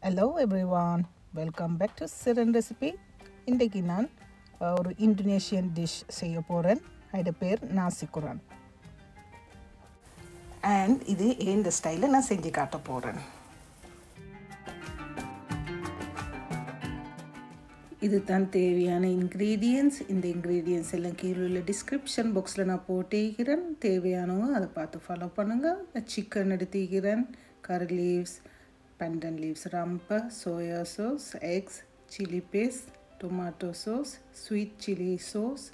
Hello everyone, welcome back to Siren Recipe. இன்றைக்கு நான் ஒரு இந்தோனேஷியன் டிஷ் செய்ய போகிறேன். அதோட பேர் நாசி குரான். அண்ட் இது இந்த ஸ்டைலில் நான் செஞ்சு காட்ட போகிறேன். இது தான் தேவையான இன்க்ரீடியன்ட்ஸ். இந்த இன்க்ரீடியன்ட்ஸ் எல்லாம் கீழே உள்ள டிஸ்கிரிப்ஷன் பாக்ஸில் நான் போட்டிருக்கிறேன். தேவையானவங்க அதை பார்த்து ஃபாலோ பண்ணுங்கள். சிக்கன் எடுத்துக்கிறேன், curry leaves, pandan leaves, rampa, soya sauce, eggs, chili paste, tomato sauce, sweet chili sauce,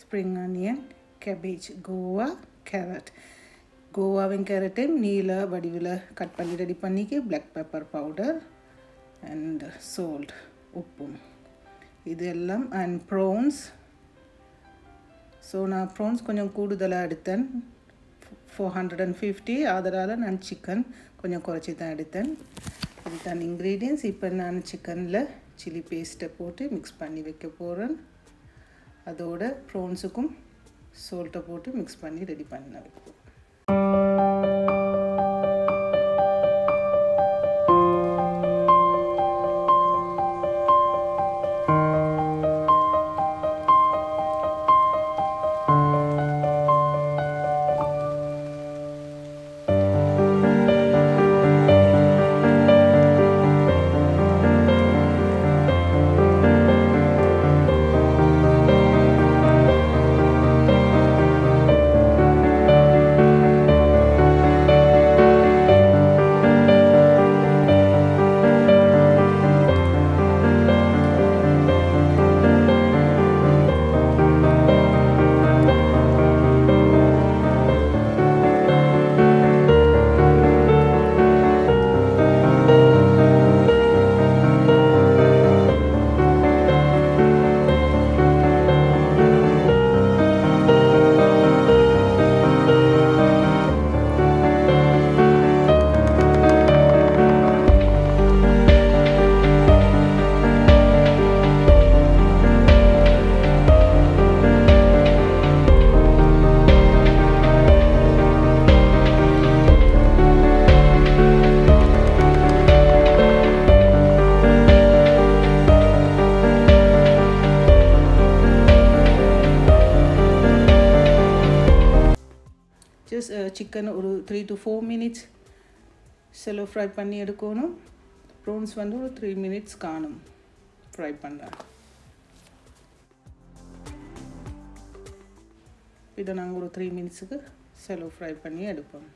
spring onion, cabbage, guava, carrot. கோவாவின் கேரட்டையும் நீல வடிவில் கட் பண்ணி ரெடி பண்ணிக்க, black pepper powder and salt, உப்பும் இது எல்லாம். And prawns. ஸோ நான் ப்ரான்ஸ் கொஞ்சம் கூடுதலாக எடுத்தேன், 450. அதனால் நான் சிக்கன் கொஞ்சம் குறைச்சி தான் எடுத்தேன். இதுதான் இன்க்ரீடியன்ஸ். இப்போ நான் சிக்கனில் சில்லி பேஸ்ட்டை போட்டு மிக்ஸ் பண்ணி வைக்க போகிறேன். அதோட ப்ரான்ஸுக்கும் சால்ட்டை போட்டு மிக்ஸ் பண்ணி ரெடி பண்ண வைப்போம். சிக்கன் ஒரு 3 to 4 மினிட்ஸ் செலோ ஃப்ரை பண்ணி எடுக்கணும். ப்ரான்ஸ் வந்து ஒரு 3 மினிட்ஸ் காணும் ஃப்ரை பண்ண. இதை நாங்கள் ஒரு 3 மினிட்ஸுக்கு செலோ ஃப்ரை பண்ணி எடுப்போம்.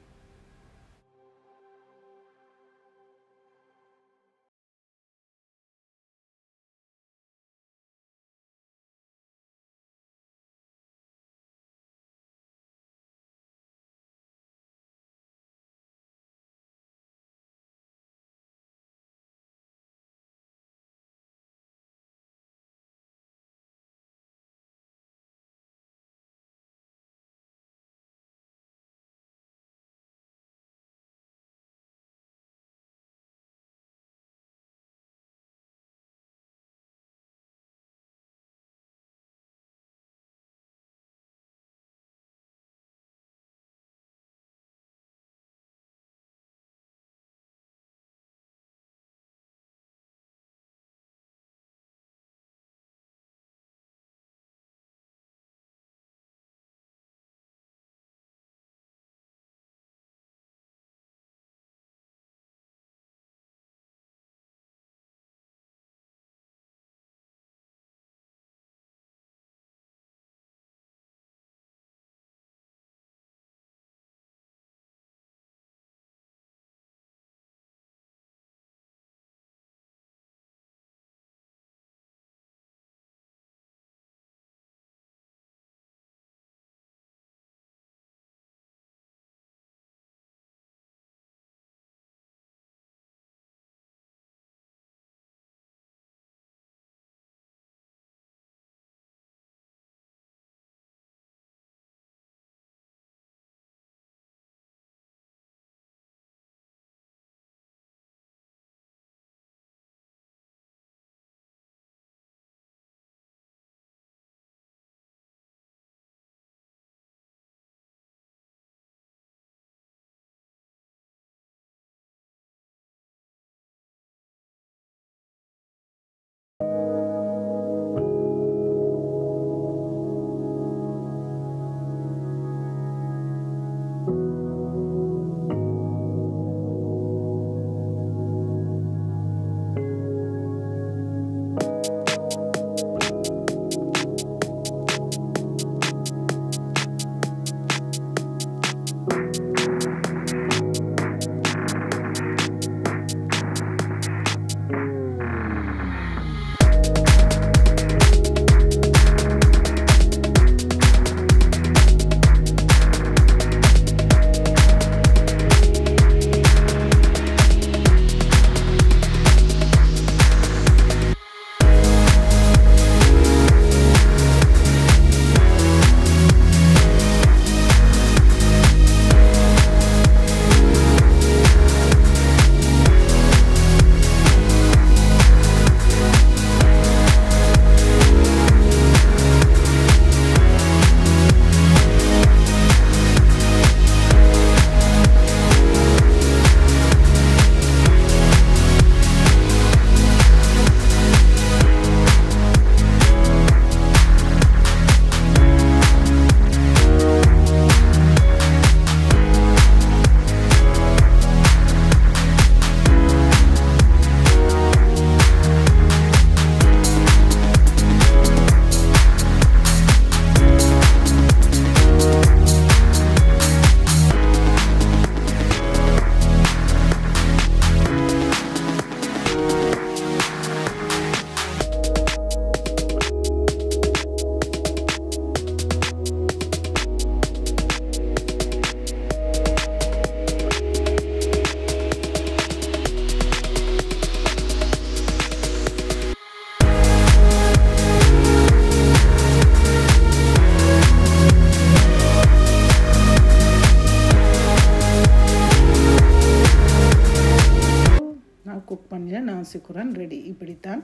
குக் பண்ண நாசி குரான் ரெடி. இப்படித்தான்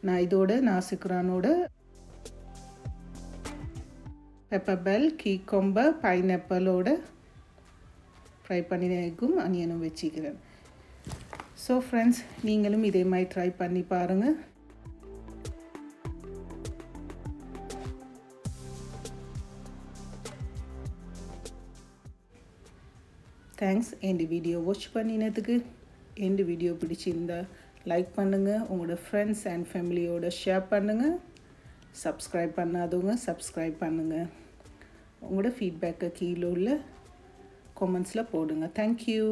நான் இதோட நாசி குரானோட பெப்பர் பெல், கீக்கொம்பர், பைனாப்பிளோட ஃப்ரை பண்ணின எக்கும் அனியனும் வச்சுக்கிறேன். ஸோ ஃப்ரெண்ட்ஸ், நீங்களும் இதே மாதிரி ட்ரை பண்ணி பாருங்கள். தேங்க்ஸ் இந்த வீடியோ வாட்ச் பண்ணினதுக்கு. இந்த வீடியோ பிடிச்சிருந்தா லைக் பண்ணுங்கள், உங்களோட ஃப்ரெண்ட்ஸ் அண்ட் ஃபேமிலியோட ஷேர் பண்ணுங்கள். சப்ஸ்கிரைப் பண்ணாதவங்க சப்ஸ்கிரைப் பண்ணுங்கள். உங்களோட ஃபீட்பேக்கை கீழே உள்ள கமெண்ட்ஸில் போடுங்க. தேங்க்யூ.